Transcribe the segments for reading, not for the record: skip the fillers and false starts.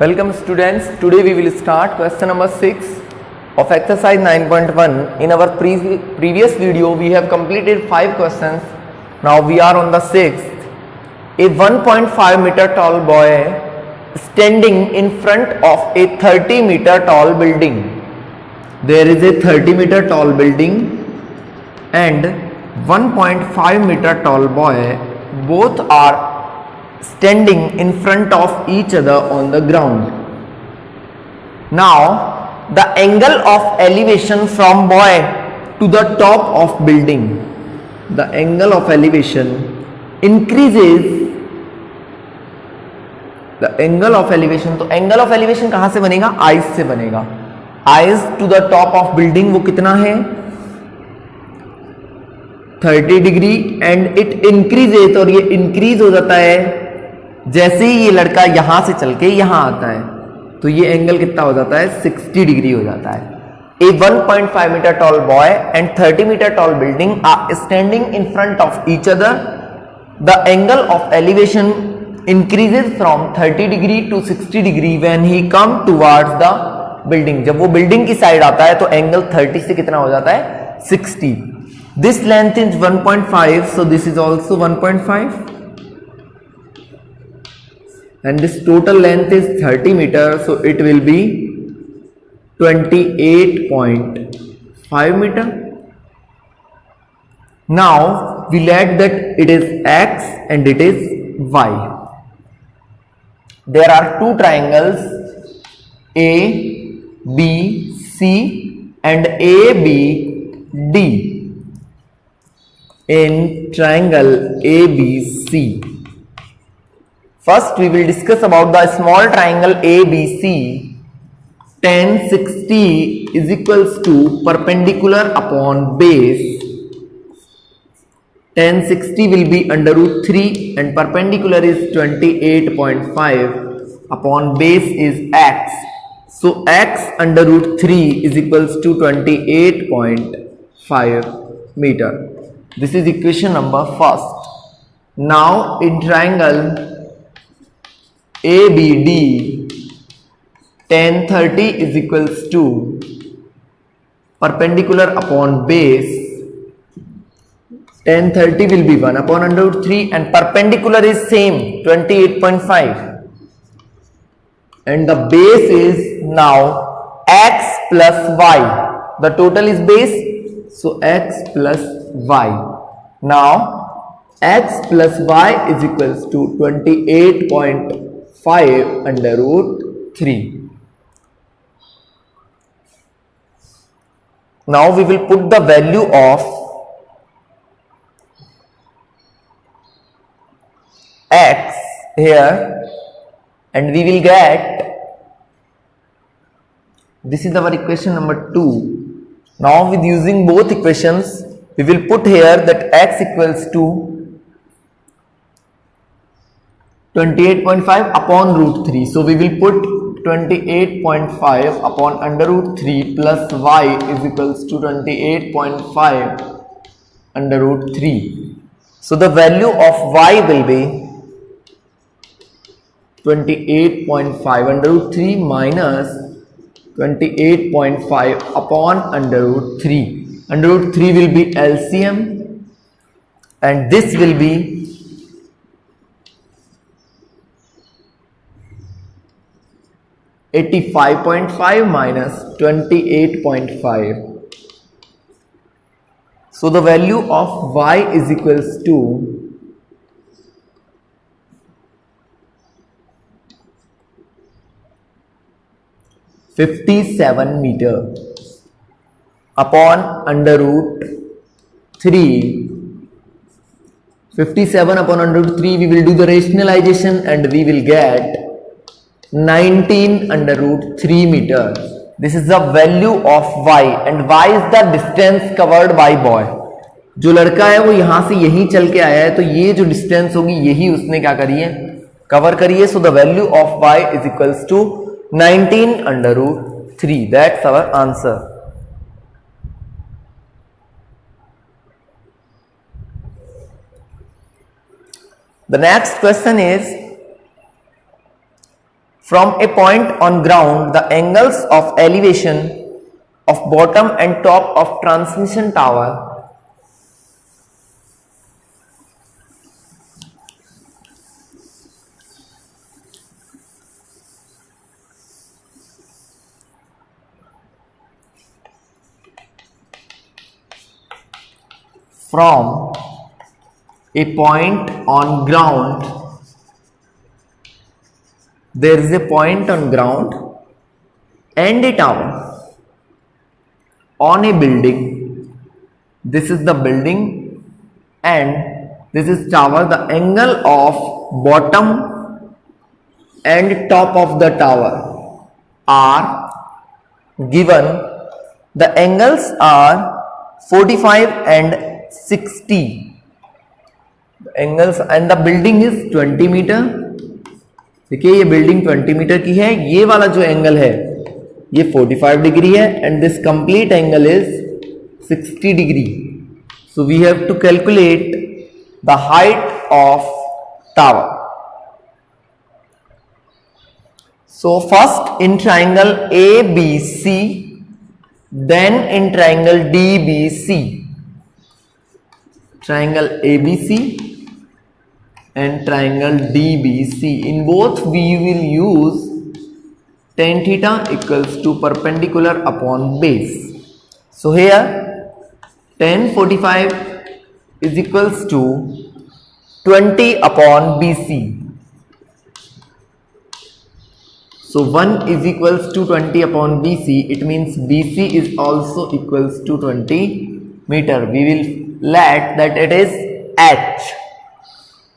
Welcome students. Today we will start question number 6 of exercise 9.1. In our previous video we have completed 5 questions. Now we are on the 6th. A 1.5 meter tall boy standing in front of a 30 meter tall building. There is a 30 meter tall building and 1.5 meter tall boy. Both are standing in front of each other on the ground. Now the angle of elevation from boy to the top of building, the angle of elevation increases. The angle of elevation, तो angle of elevation कहाँ से बनेगा? Eyes से बनेगा. Eyes to the top of building वो कितना है? 30 degree and it increases, और ये इंक्रीज हो जाता है जैसे ही ये लड़का यहां से चल के यहां आता है, तो ये एंगल कितना हो जाता है? 60 डिग्री हो जाता है. A 1.5 meter tall boy and 30 meter tall building are standing in front of each other. The angle of elevation increases from 30 degree to 60 degree when he come towards the building. जब वो building की side आता है तो angle 30 से कितना हो जाता है? 60. This length is 1.5, so this is also 1.5. and this total length is 30 meters, so it will be 28.5 meter. Now we let that it is x and it is y. There are two triangles A B C and A B D. In triangle ABC, first we will discuss about the small triangle ABC. Tan 60 is equals to perpendicular upon base. Tan 60 will be under root 3 and perpendicular is 28.5 upon base is x. So x under root 3 is equals to 28.5 meter. This is equation number first. Now in triangle ABD, tan 30 is equals to perpendicular upon base. Tan 30 will be 1 upon under root 3 and perpendicular is same 28.5, and the base is now x plus y. The total is base, so x plus y. Now x plus y is equals to 28.5 under root 3. Now we will put the value of x here and we will get, this is our equation number 2. Now with using both equations we will put here that x equals to 28.5 upon root 3. So we will put 28.5 upon under root 3 plus y is equals to 28.5 under root 3. So the value of y will be 28.5 under root 3 minus 28.5 upon under root 3. Under root 3 will be LCM and this will be 85.5 minus 28.5. So the value of y is equals to 57 meter upon under root 3. 57 upon under root 3, we will do the rationalization and we will get 19 under root 3 meter. This is the value of y and y is the distance covered by boy. जो लड़का है वो यहां से यहीं चल के आया है, तो ये जो डिस्टेंस होगी यही उसने क्या करी है? कवर करी है. So the value of y is equals to 19 under root 3. That's our answer. The next question is From a point on ground, the angles of elevation of bottom and top of transmission tower from a point on ground, there is a point on ground and a tower on a building. This is the building and this is tower. The angle of bottom and top of the tower are given. The angles are 45 and 60. The angles and the building is 20 meter. देखिए ये building 20 metre की है, ये वाला जो angle है ये 45 degree है and this complete angle is 60 degree. So we have to calculate the height of tower. So first in triangle ABC, then in triangle DBC. Triangle ABC and triangle DBC. In both we will use tan theta equals to perpendicular upon base. So here tan 45 is equals to 20 upon BC. So 1 is equals to 20 upon BC. It means BC is also equals to 20 meter. We will let that it is H.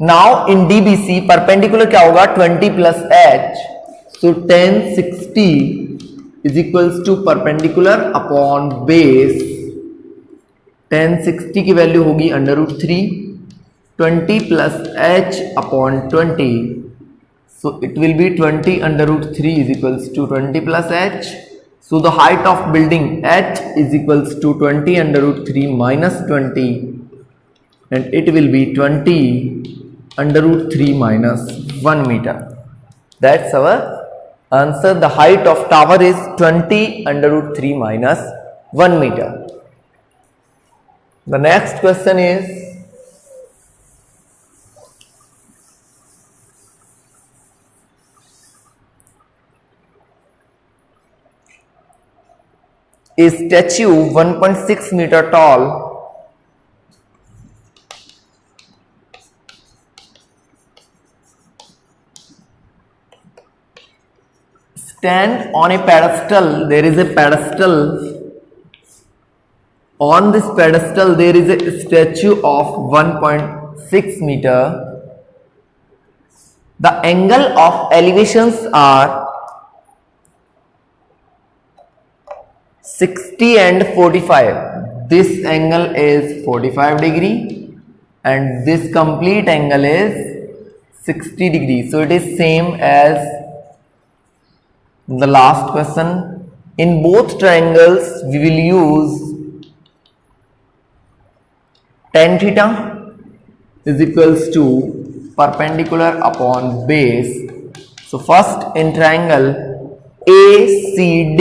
Now in DBC perpendicular क्या होगा 20 plus H. So tan 60 is equals to perpendicular upon base. tan 60 की value होगी under root 3. 20 plus H upon 20. So it will be 20 under root 3 is equals to 20 plus H. So the height of building H is equals to 20 under root 3 minus 20 and it will be 20 under root 3 minus 1 meter. That's our answer. The height of tower is 20 under root 3 minus 1 meter. The next question is a statue 1.6 meter tall stand on a pedestal. There is a pedestal. On this pedestal there is a statue of 1.6 meter. The angle of elevations are 60 and 45. This angle is 45 degree and this complete angle is 60 degree. So it is same as the last question. In both triangles we will use tan theta is equals to perpendicular upon base. So first in triangle ACD,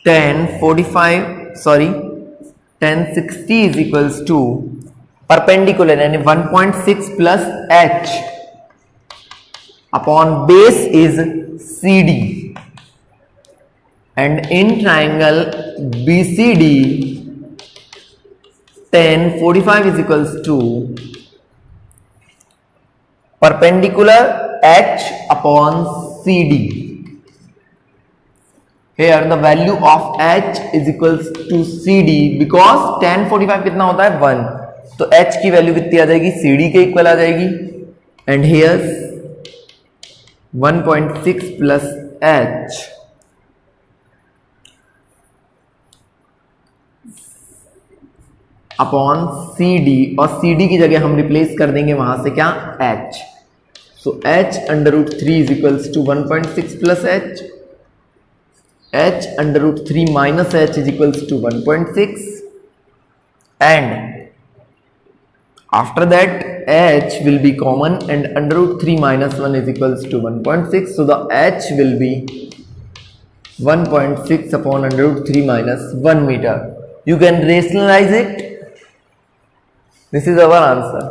tan 60 is equals to perpendicular and 1.6 plus H upon base is CD. And in triangle BCD, tan 45 is equals to perpendicular H upon CD. Here the value of H is equals to CD because tan 45 कितना होता है 1, तो H की value कितनी आ जाएगी CD के equal आ जाएगी. And here 1.6 plus H upon CD और CD की जगह हम रिप्लेस कर देंगे वहां से क्या H. So H under root 3 is equals to 1.6 plus H under root 3 minus H is equals to 1.6 and After that h will be common and under root 3 minus 1 is equals to 1.6. So the h will be 1.6 upon under root 3 minus 1 meter. You can rationalize it. This is our answer.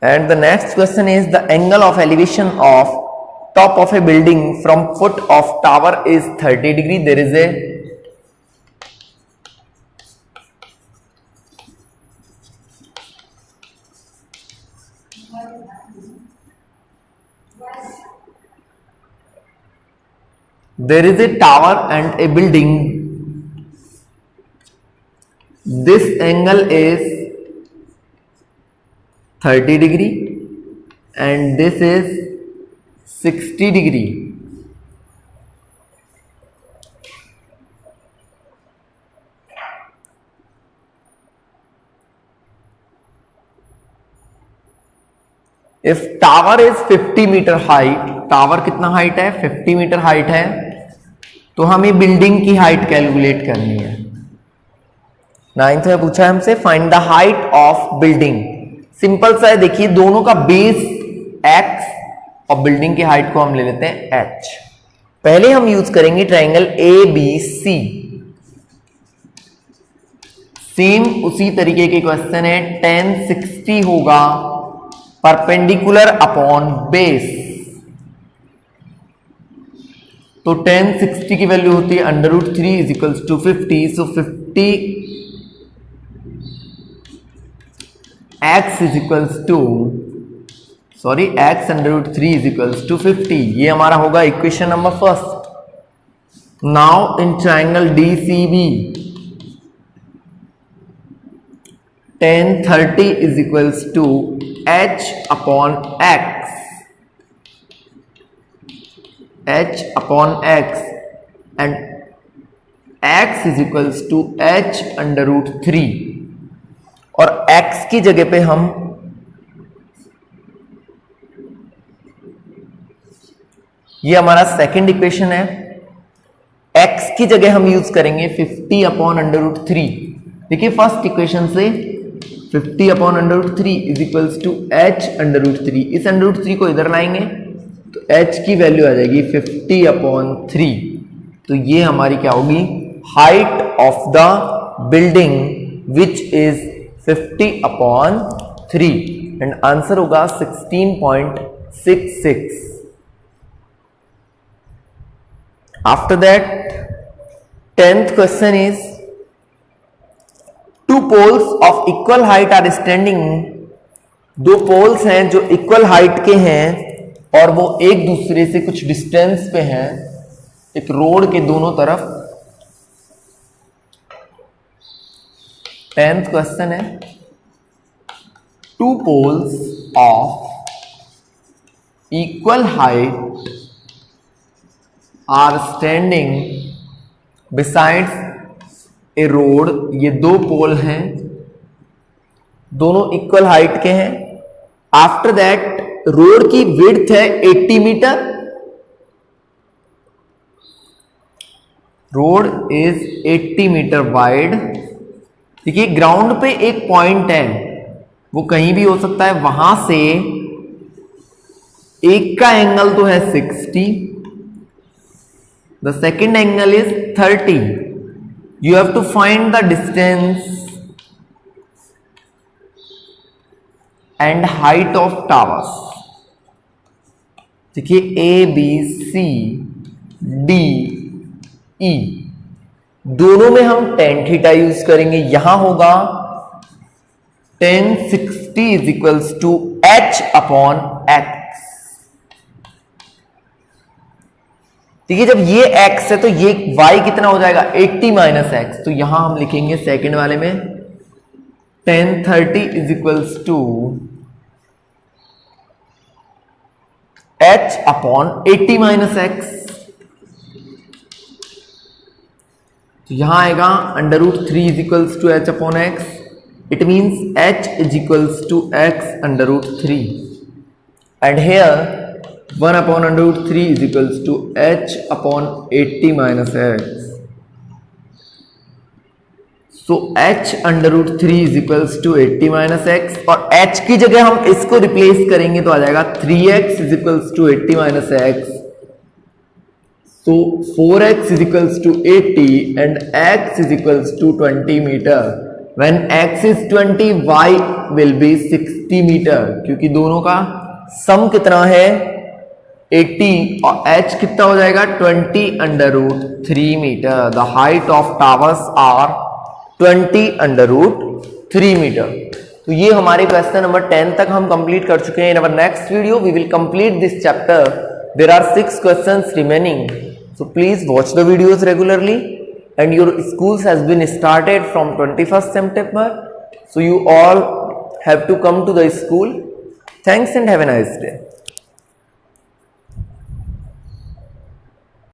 And the next question is the angle of elevation of top of a building from foot of tower is 30 degree. There is a tower and a building. This angle is 30 degree and this is 60 degree. If tower is 50 meter height, tower कितना height है? 50 meter height है, तो हमें building की height calculate करनी है। 9th में पूछा है हमसे find the height of building. Simple सा है, देखिए दोनों का बेस x और बिल्डिंग की हाइट को हम ले लेते हैं h। पहले हम यूज करेंगे ट्रायंगल ABC। सेम उसी तरीके के क्वेश्चन है, tan 60 होगा परपेंडिकुलर अपॉन बेस, तो tan 60 की वैल्यू होती है under root 3 is equals to 50। So 50 x is equals to x under root 3 is equals to 50। ये हमारा होगा equation number first. Now in triangle DCB tan 30 is equals to h upon x, and x is equals to h under root 3, और x की जगह पे हम ये हमारा सेकंड इक्वेशन है, x की जगह हम यूज करेंगे 50 अपॉन अंडर रूट 3। देखिए फर्स्ट इक्वेशन से 50 upon under root 3 is equals to h under root 3। इस अंडर रूट 3 को इधर लाएंगे तो h की वैल्यू आ जाएगी 50 अपॉन 3। तो ये हमारी क्या होगी? Height of the building which is 50 upon 3, and answer होगा 16.66। After that 10th question is two poles of equal height are standing. दो पोल्स हैं जो इक्वल हाइट के हैं और वो एक दूसरे से कुछ डिस्टेंस पे हैं, एक रोड के दोनों तरफ। 10th क्वेश्चन है two poles of equal height are standing besides a road. ये दो पोल हैं, दोनों इक्वल हाइट के हैं। आफ्टर दैट रोड की विड्थ है 80 meter. Road is 80 meter wide. देखिए ग्राउंड पे एक पॉइंट है, वो कहीं भी हो सकता है, वहां से एक का एंगल तो है 60, the second angle is 30। You have to find the distance and height of towers। देखिए A, B, C, D, E, दोनों में हम tan थीटा यूज करेंगे। यहां होगा tan 60 is equals to h upon x। देखिए जब ये x है तो ये y कितना हो जाएगा? 80 माइनस एक्स। तो यहां हम लिखेंगे सेकंड वाले में tan 30 is equals to h upon 80 minus x. तो यहां आएगा under root 3 is equals to h upon x. It means h is equals to x under root 3। and here 1 upon under root 3 is equals to h upon 80 minus x. So h under root 3 is equals to 80 minus x, और h की जगह हम इसको replace करेंगे तो आ जाएगा 3x is equals to 80 minus x. So 4x is equals to 80 and x is equals to 20 meter. When x is 20, y will be 60 meter, क्योंकि दोनों का सम कितना है 80 और h कितना हो जाएगा 20 under root 3 meter. The height of towers are 20 under root 3 meter. तो ये हमारे क्वेश्चन नंबर 10 तक हम कंप्लीट कर चुके हैं. In our next video we will complete this chapter. There are 6 questions remaining. So please watch the videos regularly, and your schools has been started from 21st September. So you all have to come to the school. Thanks and have a nice day.